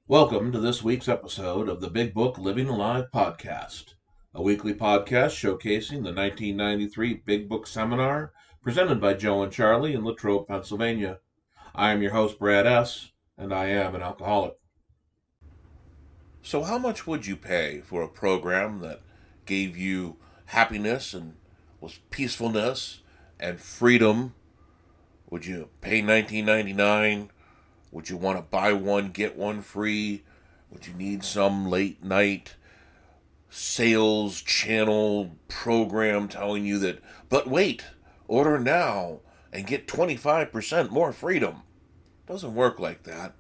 Welcome to this week's episode of the Big Book Living Alive podcast, a weekly podcast showcasing the 1993 Big Book Seminar presented by Joe&Charlie in Latrobe, Pennsylvania. I am your host, Brad S., and I am an alcoholic. So how much would you pay for a program that gave you happiness and was peacefulness and freedom? Would you pay $19.99? Would you want to buy one, get one free? Would you need some late night sales channel program telling you that, but wait, order now and get 25% more freedom? Doesn't work like that.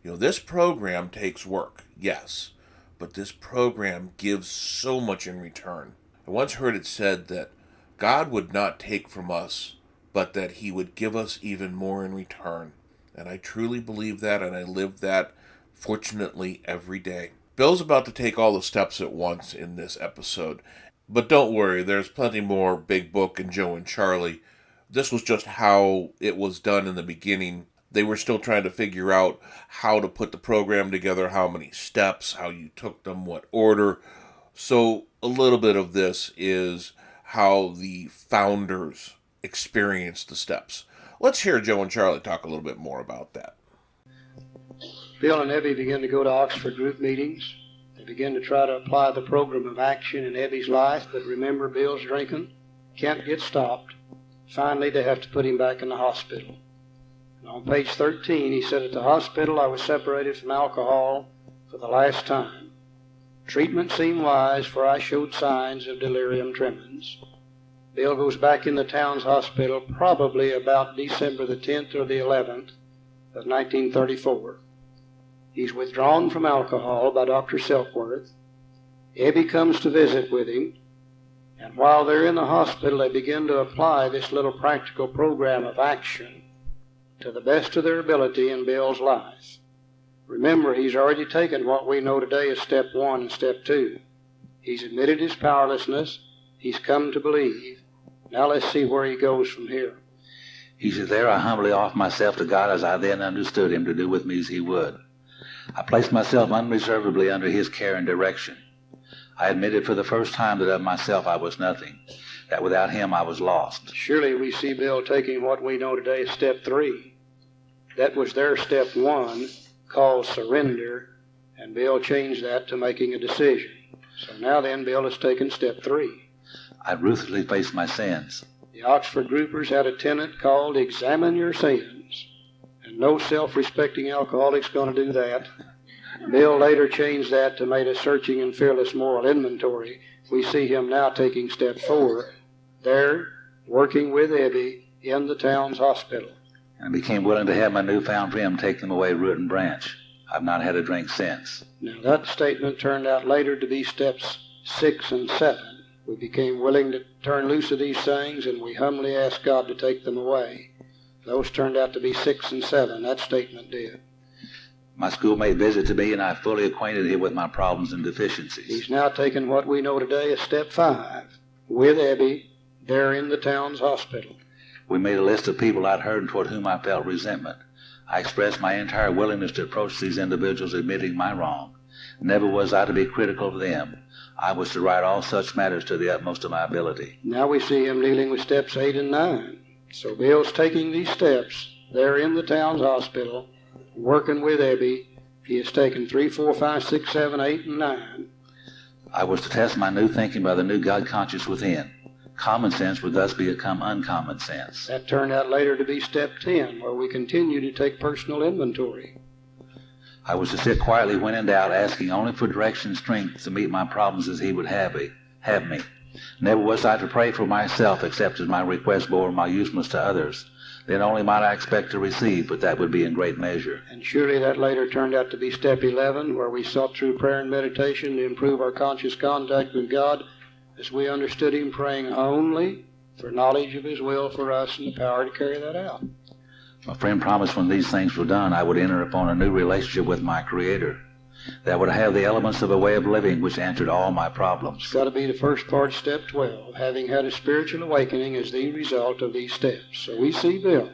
This program takes work, yes, but this program gives so much in return. I once heard it said that God would not take from us, but that he would give us even more in return. And I truly believe that, and I live that, fortunately, every day. Bill's about to take all the steps at once in this episode. But don't worry, there's plenty more Big Book and Joe&Charlie. This was just how it was done in the beginning. They were still trying to figure out how to put the program together, how many steps, how you took them, what order. So a little bit of this is how the founders experienced the steps. Let's hear Joe&Charlie talk a little bit more about that. Bill and Ebby began to go to Oxford group meetings. They began to try to apply the program of action in Ebby's life, but remember, Bill's drinking can't get stopped. Finally, they have to put him back in the hospital. And on page 13, he said, "At the hospital, I was separated from alcohol for the last time. Treatment seemed wise, for I showed signs of delirium tremens." Bill goes back in the town's hospital probably about December the 10th or the 11th of 1934. He's withdrawn from alcohol by Dr. Silkworth. Ebby comes to visit with him, and while they're in the hospital, they begin to apply this little practical program of action to the best of their ability in Bill's life. Remember, he's already taken what we know today as step 1 and step 2. He's admitted his powerlessness. He's come to believe. Now let's see where he goes from here. He said, "There I humbly offer myself to God as I then understood him to do with me as he would. I placed myself unreservedly under his care and direction. I admitted for the first time that of myself I was nothing, that without him I was lost." Surely we see Bill taking what we know today as step 3. That was their step 1, called surrender, and Bill changed that to making a decision. So now then, Bill has taken step 3. I ruthlessly faced my sins. The Oxford groupers had a tenet called examine your sins, and no self-respecting alcoholic's going to do that. Bill later changed that to make a searching and fearless moral inventory. We see him now taking step 4, there, working with Ebby in the town's hospital. And became willing to have my newfound friend take them away root and branch. I've not had a drink since. Now that statement turned out later to be steps 6 and 7. We became willing to turn loose of these things, and we humbly asked God to take them away. Those turned out to be 6 and 7. That statement did. My schoolmate visited me, and I fully acquainted him with my problems and deficiencies. He's now taken what we know today as step 5, with Ebby, there in the town's hospital. We made a list of people I'd heard and toward whom I felt resentment. I expressed my entire willingness to approach these individuals admitting my wrong. Never was I to be critical of them. I was to right all such matters to the utmost of my ability. Now we see him dealing with steps 8 and 9. So Bill's taking these steps there in the town's hospital, working with Ebby. He has taken 3, 4, 5, 6, 7, 8, and 9. I was to test my new thinking by the new God conscious within. Common sense would thus become uncommon sense. That turned out later to be step 10, where we continue to take personal inventory. I was to sit quietly when in doubt, asking only for direction and strength to meet my problems as he would have me. Never was I to pray for myself, except as my request bore my usefulness to others. Then only might I expect to receive, but that would be in great measure. And surely that later turned out to be step 11, where we sought through prayer and meditation to improve our conscious contact with God, as we understood him, praying only for knowledge of his will for us and the power to carry that out. My friend promised when these things were done, I would enter upon a new relationship with my Creator that would have the elements of a way of living which answered all my problems. It's got to be the first part, step 12, having had a spiritual awakening as the result of these steps. So we see Bill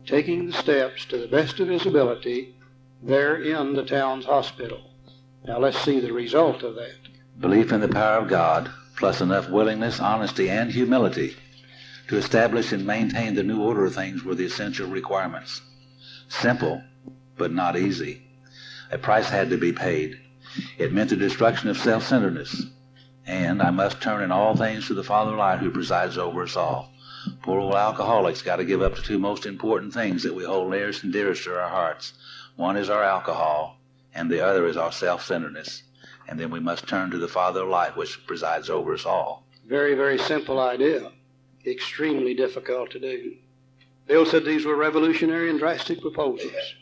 taking the steps to the best of his ability, there in the town's hospital. Now let's see the result of that. Belief in the power of God, plus enough willingness, honesty, and humility to establish and maintain the new order of things were the essential requirements. Simple, but not easy. A price had to be paid. It meant the destruction of self-centeredness. And I must turn in all things to the Father Light who presides over us all. Poor old alcoholics got to give up the two most important things that we hold nearest and dearest to our hearts. One is our alcohol, and the other is our self-centeredness. And then we must turn to the Father Light which presides over us all. Very, very simple idea. Extremely difficult to do. Bill said these were revolutionary and drastic proposals.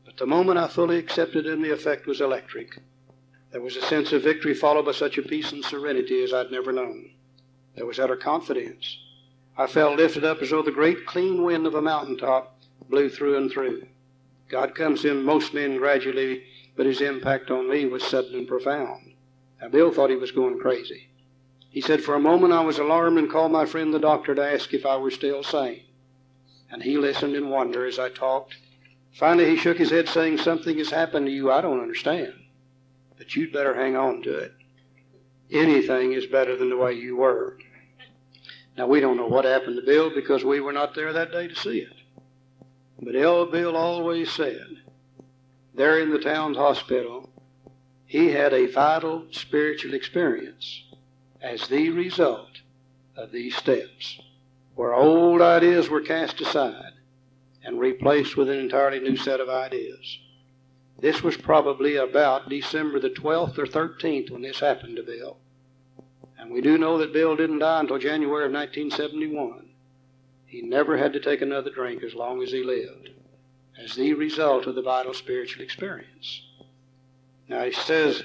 But the moment I fully accepted them, the effect was electric. There was a sense of victory followed by such a peace and serenity as I'd never known. There was utter confidence. I felt lifted up as though the great clean wind of a mountaintop blew through and through. God comes in most men gradually, but his impact on me was sudden and profound. Now, Bill thought he was going crazy. He said, for a moment I was alarmed and called my friend the doctor to ask if I were still sane. And he listened in wonder as I talked. Finally, he shook his head, saying, something has happened to you I don't understand. But you'd better hang on to it. Anything is better than the way you were. Now, we don't know what happened to Bill because we were not there that day to see it. But Bill always said, there in the town's hospital, he had a vital spiritual experience as the result of these steps, where old ideas were cast aside and replaced with an entirely new set of ideas. This was probably about December the 12th or 13th when this happened to Bill. And we do know that Bill didn't die until January of 1971. He never had to take another drink as long as he lived, as the result of the vital spiritual experience. Now he says,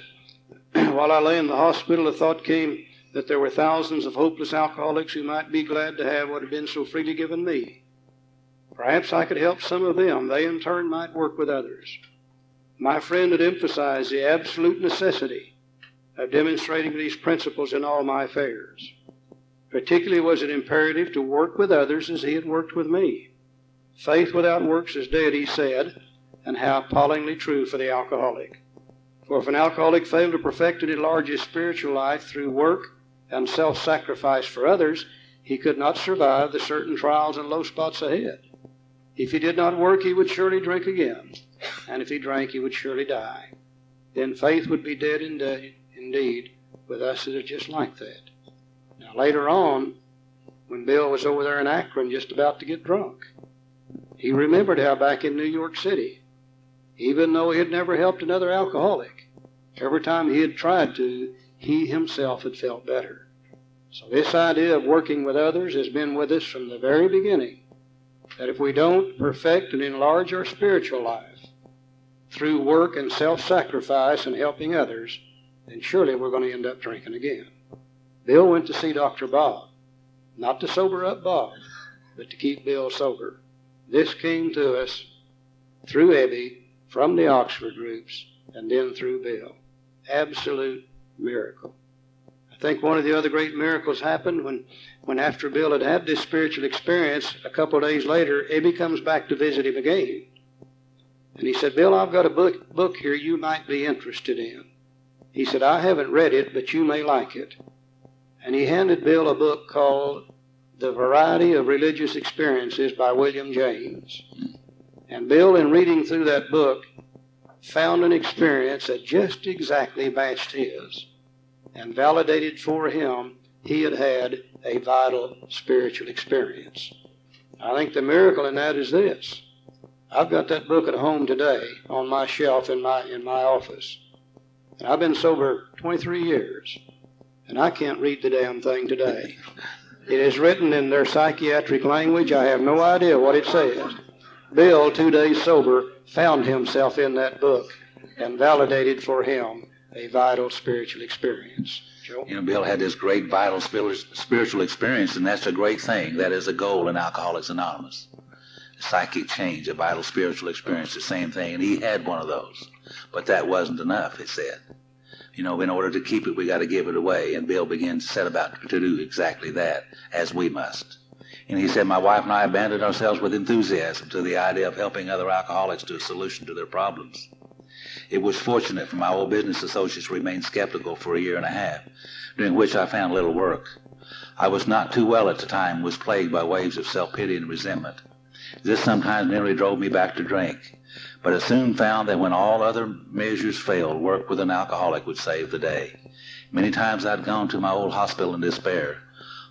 while I lay in the hospital, the thought came that there were thousands of hopeless alcoholics who might be glad to have what had been so freely given me. Perhaps I could help some of them. They in turn might work with others. My friend had emphasized the absolute necessity of demonstrating these principles in all my affairs. Particularly was it imperative to work with others as he had worked with me. Faith without works is dead, he said, and how appallingly true for the alcoholic. For if an alcoholic failed to perfect and enlarge his spiritual life through work and self-sacrifice for others, he could not survive the certain trials and low spots ahead. If he did not work, he would surely drink again. And if he drank, he would surely die. Then faith would be dead indeed. With us, it is just like that. Now, later on, when Bill was over there in Akron just about to get drunk, he remembered how back in New York City, even though he had never helped another alcoholic, every time he had tried to, he himself had felt better. So this idea of working with others has been with us from the very beginning, that if we don't perfect and enlarge our spiritual life through work and self-sacrifice and helping others, then surely we're going to end up drinking again. Bill went to see Dr. Bob, not to sober up Bob, but to keep Bill sober. This came to us through Ebby, from the Oxford groups, and then through Bill. Absolute miracle. I think one of the other great miracles happened when after Bill had had this spiritual experience, a couple of days later, Ebby comes back to visit him again. And he said, Bill, I've got a book here you might be interested in. He said, I haven't read it, but you may like it. And he handed Bill a book called The Variety of Religious Experiences by William James. And Bill, in reading through that book, found an experience that just exactly matched his and validated for him he had had a vital spiritual experience. I think the miracle in that is this. I've got that book at home today on my shelf in my office. And I've been sober 23 years, and I can't read the damn thing today. It is written in their psychiatric language. I have no idea what it says. Bill, 2 days sober, found himself in that book and validated for him a vital spiritual experience. Joe? You know, Bill had this great vital spiritual experience, and that's a great thing. That is a goal in Alcoholics Anonymous. Psychic change, a vital spiritual experience, the same thing. And he had one of those. But that wasn't enough, he said. You know, in order to keep it, we got to give it away. And Bill began to set about to do exactly that, as we must. And he said, my wife and I abandoned ourselves with enthusiasm to the idea of helping other alcoholics to a solution to their problems. It was fortunate for my old business associates to remain skeptical for a year and a half, during which I found little work. I was not too well at the time, was plagued by waves of self-pity and resentment. This sometimes nearly drove me back to drink, but I soon found that when all other measures failed, work with an alcoholic would save the day. Many times I'd gone to my old hospital in despair.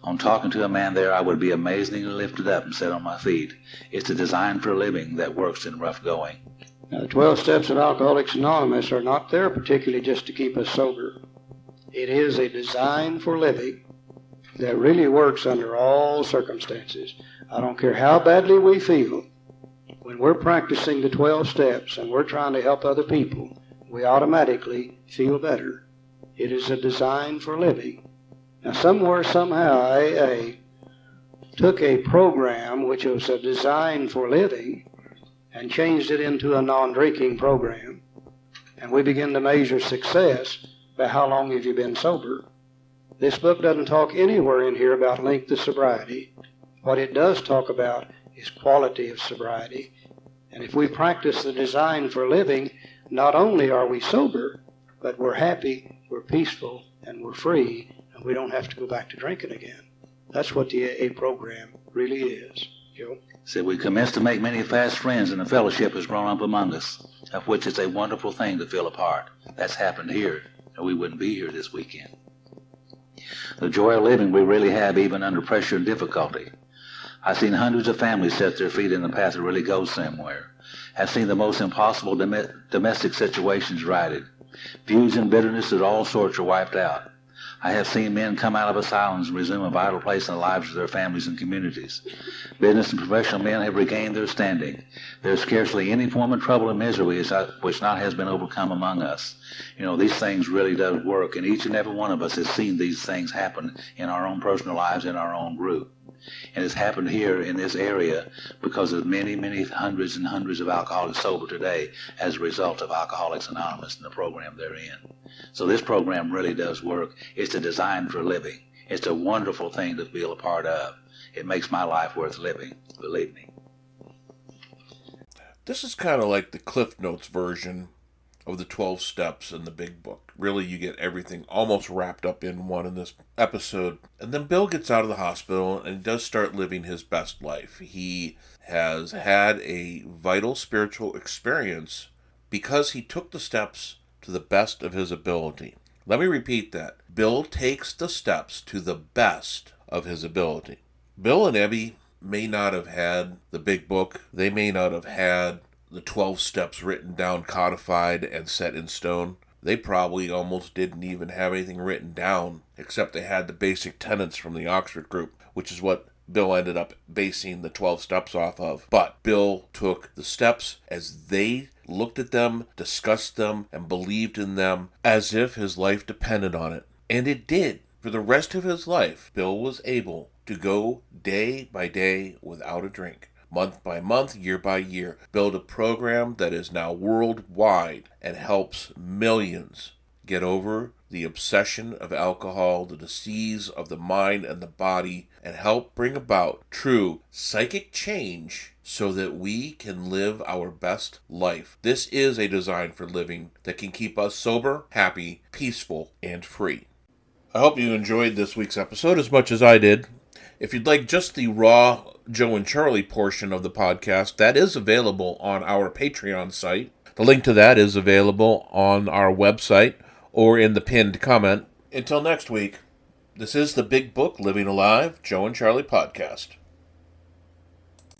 On talking to a man there, I would be amazingly lifted up and set on my feet. It's a design for a living that works in rough going. Now, the 12 Steps of Alcoholics Anonymous are not there particularly just to keep us sober. It is a design for living that really works under all circumstances. I don't care how badly we feel. When we're practicing the 12 steps and we're trying to help other people, we automatically feel better. It is a design for living. Now, somewhere, somehow, AA took a program which was a design for living and changed it into a non-drinking program. And we begin to measure success by how long have you been sober. This book doesn't talk anywhere in here about length of sobriety. What it does talk about is quality of sobriety. And if we practice the design for living, not only are we sober, but we're happy, we're peaceful, and we're free, and we don't have to go back to drinking again. That's what the AA program really is. Joe? Said we commenced to make many fast friends, and the fellowship has grown up among us, of which it's a wonderful thing to feel a part. That's happened here, or we wouldn't be here this weekend. The joy of living we really have even under pressure and difficulty. I've seen hundreds of families set their feet in the path that really goes somewhere. I've seen the most impossible domestic situations righted. Feuds and bitterness of all sorts are wiped out. I have seen men come out of asylums and resume a vital place in the lives of their families and communities. Business and professional men have regained their standing. There is scarcely any form of trouble and misery which not has been overcome among us. These things really do work, and each and every one of us has seen these things happen in our own personal lives, in our own group. And it's happened here in this area because of many, many hundreds and hundreds of alcoholics sober today as a result of Alcoholics Anonymous and the program they're in. So this program really does work. It's a design for living. It's a wonderful thing to feel a part of. It makes my life worth living, believe me. This is kind of like the Cliff Notes version of the 12 steps in the big book. Really, you get everything almost wrapped up in one in this episode. And then Bill gets out of the hospital and does start living his best life. He has had a vital spiritual experience because he took the steps to the best of his ability. Let me repeat that. Bill takes the steps to the best of his ability. Bill and Ebby may not have had the big book. They may not have had the 12 steps written down, codified, and set in stone. They probably almost didn't even have anything written down, except they had the basic tenants from the Oxford group, which is what Bill ended up basing the 12 steps off of. But Bill took the steps as they looked at them, discussed them, and believed in them as if his life depended on it. And it did. For the rest of his life, Bill was able to go day by day without a drink. Month by month, year by year, build a program that is now worldwide and helps millions get over the obsession of alcohol, the disease of the mind and the body, and help bring about true psychic change so that we can live our best life. This is a design for living that can keep us sober, happy, peaceful, and free. I hope you enjoyed this week's episode as much as I did. If you'd like just the raw Joe and Charlie portion of the podcast, that is available on our Patreon site. The link to that is available on our website or in the pinned comment. Until next week, this is the Big Book Living Alive Joe and Charlie podcast.